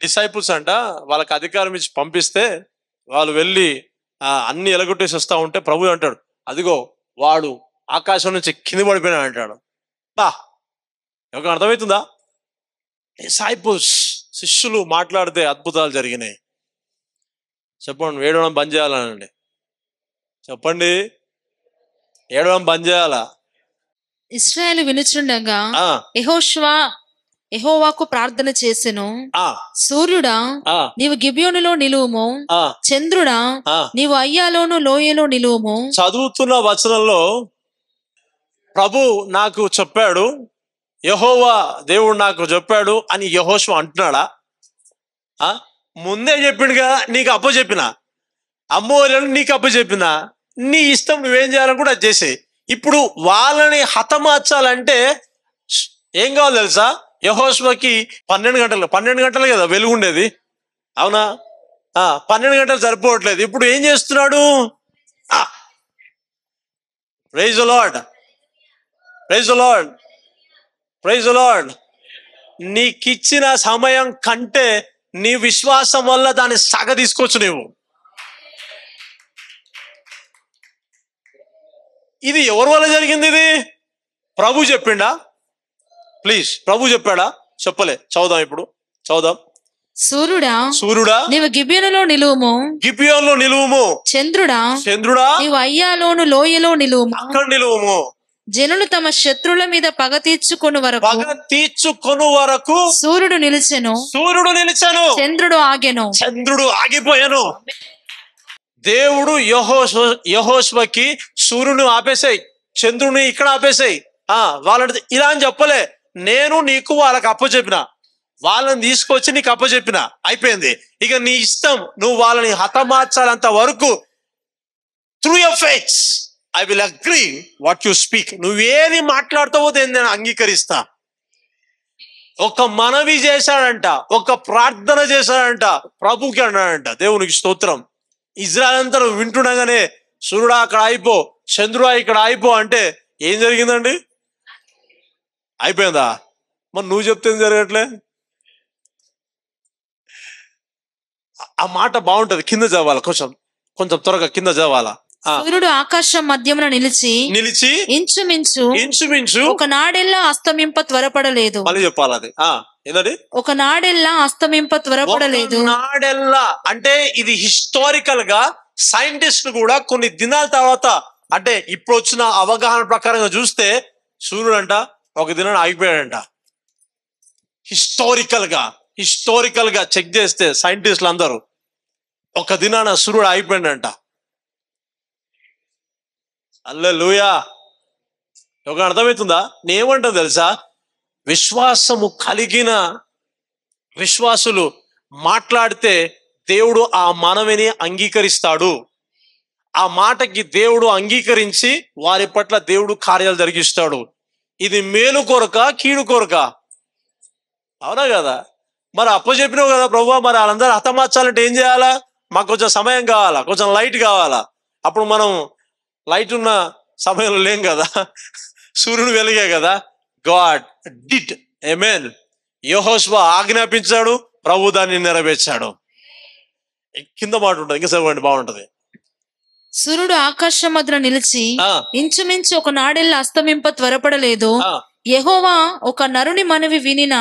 Disciples అంట వాళ్ళకి అధికారం ఇచ్చి పంపిస్తే వాళ్ళు వెళ్ళి అన్ని ఎలగొట్టేసి వస్తా ఉంటే ప్రభు అంటాడు, అదిగో వాడు ఆకాశం నుంచి కింద పడిపోయినా అంటాడు. బా ఒక అర్థమవుతుందా? డిసైపుల్స్, శిష్యులు మాట్లాడితే అద్భుతాలు జరిగినాయి. చెప్పండి, ఏడవడం బంద్ చేయాలనండి. చెప్పండి, ఏడవడం బంద్ చేయాలా? ఇశ్రాయేలు వినుచుండగా యెహోవాకు ప్రార్థన చేసెను. సూర్యుడా నీవు గిబియోనులో నిలువుము, చంద్రుడా నీవు అయ్యాలోను లోయలో నిలువుము. చదువుతున్న వచనంలో ప్రభు నాకు చెప్పాడు, యెహోవా దేవుడు నాకు చెప్పాడు అని యెహోషువ అంటున్నాడా? ముందే చెప్పిండుగా, నీకు అప్పచెప్పిన అమ్మోలను నీకు అప్పచెప్పిన, నీ ఇష్టం నువ్వేం చేయాలని కూడా అది చేసేయి. ఇప్పుడు వాళ్ళని హతమార్చాలంటే ఏం కావాలి తెలుసా? యెహోషువకి 12 గంటలు కదా వెలుగుండేది, అవునా? 12 గంటలు సరిపోవట్లేదు. ఇప్పుడు ఏం చేస్తున్నాడు? Praise the lord, praise the lord, praise the lord. నీకిచ్చిన సమయం కంటే నీ విశ్వాసం వల్ల దాన్ని సగ తీసుకోవచ్చు నువ్వు. ఇది ఎవరి వల్ల జరిగింది? ఇది ప్రభు చెప్పిండా? ప్లీజ్, ప్రభు చెప్పాడా? చెప్పలే. చదువుదాం, ఇప్పుడు చదువుదాం. సూర్యుడా నీవు గిబియోనులో నిలువుము, గిబియోనులో నిలువుము. చంద్రుడా నీవు అయ్యాలోను లోయలో నిలువుము, అక్కడ నిలువుము. జనులు తమ శత్రువుల మీద పగ తీర్చుకొను వరకు సూర్యుడు నిలిచెను, చంద్రుడు ఆగిపోయాను. దేవుడు యెహోషువకి సూర్యుని ఆపేసాయి, చంద్రుని ఇక్కడ ఆపేసాయి. వాళ్ళని ఇలా అని చెప్పలే, నేను నీకు వాళ్ళకి అప్పచెప్పిన, వాళ్ళని తీసుకొచ్చి నీకు అప్పచెప్పిన, అయిపోయింది. ఇక నీ ఇష్టం, నువ్వు వాళ్ళని హతమార్చాలంత వరకు through your faith I will agree what you speak. నువ్వేది మాట్లాడుతావో నేను అంగీకరిస్తా. ఒక మనవి చేశాడంట, ఒక ప్రార్థన చేశాడంట, ప్రభుకి అన్నాడంట. దేవునికి స్తోత్రం. ఇజ్రాయల్ అంతా వింటుండగానే సూర్యుడా అక్కడ అయిపో, చంద్రుడా ఇక్కడ అయిపో అంటే ఏం జరిగిందండి? అయిపోయిందా? మరి నువ్వు చెప్తే జరగట్లే. ఆ మాట బాగుంటది, కింద చదవాలా, కొంచెం త్వరగా కింద చదవాలా. సూర్యుడు ఆకాశం మధ్యమున నిలిచి ఇంచుమించు ఒక నాడెల్లా అస్తమింప త్వరపడలేదు. మళ్ళీ చెప్పాలి అది ఏంటండి? ఒక నాడెల్లా అస్తమింప త్వరపడలేదు. నాడెల్లా అంటే ఇది హిస్టారికల్ గా సైంటిస్టులు కూడా కొన్ని దినాల తర్వాత, అంటే ఇప్పుడు వచ్చిన అవగాహన ప్రకారంగా చూస్తే సూర్యుడు అంట ఒక దినాన్ని ఆగిపోయాడంట. హిస్టారికల్ గా చెక్ చేస్తే సైంటిస్టులు అందరూ ఒక దినాన సూర్యుడు ఆగిపోయాడంట. హల్లెలూయా. ఒక అర్థమవుతుందా? నేనేమంటా తెలుసా? విశ్వాసము కలిగిన విశ్వాసులు మాట్లాడితే దేవుడు ఆ మనవిని అంగీకరిస్తాడు. ఆ మాటకి దేవుడు అంగీకరించి వారి పట్ల దేవుడు కార్యాలు జరిగిస్తాడు. ఇది మేలు కొరక కీడు కొరక? అవునా కదా? మరి అప్పచెప్పినావు కదా ప్రభువా, మరి వాళ్ళందరూ హతమార్చాలంటే ఏం చేయాలా? మాకు కొంచెం సమయం కావాలా, కొంచెం లైట్ కావాలా. అప్పుడు మనం లైట్ ఉన్న సమయంలో లేం కదా, సూర్యుడు వెలిగే కదా. గాడ్ డిడ్, ఆమేన్. యెహోషువ ఆజ్ఞాపించాడు, ప్రభు దాన్ని నెరవేర్చాడు. కింద మాట ఉంటుంది, ఇంకా చదవండి, బాగుంటది. సూర్యుడు ఆకాశం మధ్యన నిలిచి ఇంచుమించు ఒక నాడెల్లా అస్తమింప త్వరపడలేదు. యెహోవా ఒక నరుని మనవి వినిన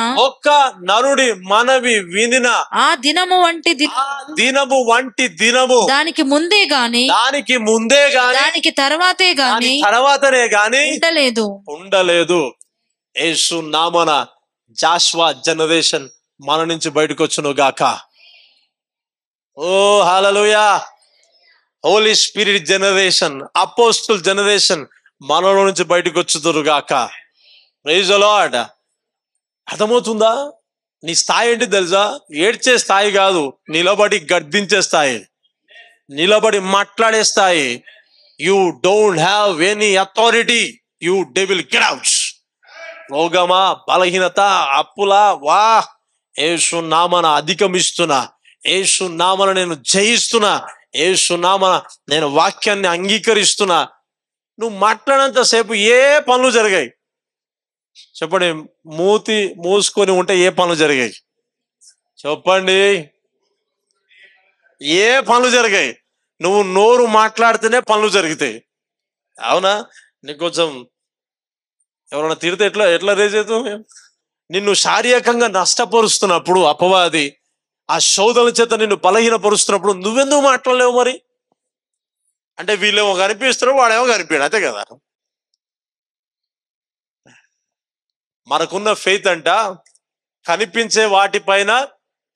ఆ దినము వంటి దినము దానికి ముందే గాని దానికి తర్వాతనే గాని ఉండలేదు. యేసు నామన జాషువా జనరేషన్ మన నుంచి బయటకు వచ్చును గాక. ఓ hallelujah. Holy spirit generation, apostle generation మనలో నుంచి బయటకు వచ్చుదురు గాక. Praise the lord. అర్థమవుతుందా? నీ స్థాయి ఏంటి తెలుసా? ఏడ్చే స్థాయి కాదు, నిలబడి గర్దించే స్థాయి, నిలబడి మాట్లాడే స్థాయి. You don't have any authority, you devil get out. రోగమా, బలహీనత, అప్పులా, వా యేసు నామన అధిగమిస్తున్నా, యేసు నామన నేను జయిస్తున్నా, యేసు నామన నేను వాక్యాన్ని అంగీకరిస్తున్నా. నువ్వు మాట్లాడినంత సేపు ఏ పనులు జరిగాయి చెప్పండి? మూతి మూసుకొని ఉంటే ఏ పనులు జరిగాయి చెప్పండి. ఏ పనులు జరిగాయి? నువ్వు నోరు మాట్లాడితేనే పనులు జరుగుతాయి. అవునా? నీకు కొంచెం ఎవరైనా తిడితే ఎట్లా రేజ్ అవుతావు? నిన్ను శారీరకంగా నష్టపరుస్తున్నప్పుడు అపవాది ఆ శోధన చేత నిన్ను బలహీనపరుస్తున్నప్పుడు నువ్వెందుకు మాట్లాడలేవు మరి? అంటే వీళ్ళేమో కనిపిస్తారు, వాడేమో కనిపించాడు, అంతే కదా. మనకున్న ఫెయిత్ అంట కనిపించే వాటిపైన,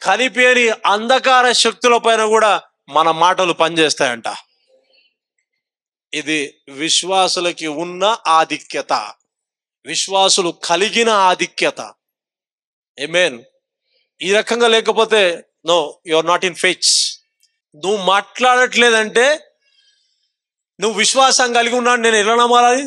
కనిపించని అంధకార శక్తుల పైన కూడా మన మాటలు పనిచేస్తాయంట. ఇది విశ్వాసులకి ఉన్న ఆధిక్యత, విశ్వాసులు కలిగిన ఆధిక్యత. ఆమేన్. ఈ రకంగా లేకపోతే no, you are not in faith. నువ్వు మాట్లాడట్లేదంటే నువ్వు విశ్వాసం కలిగి ఉన్నాడు, నేను ఎలా నమ్మాలి?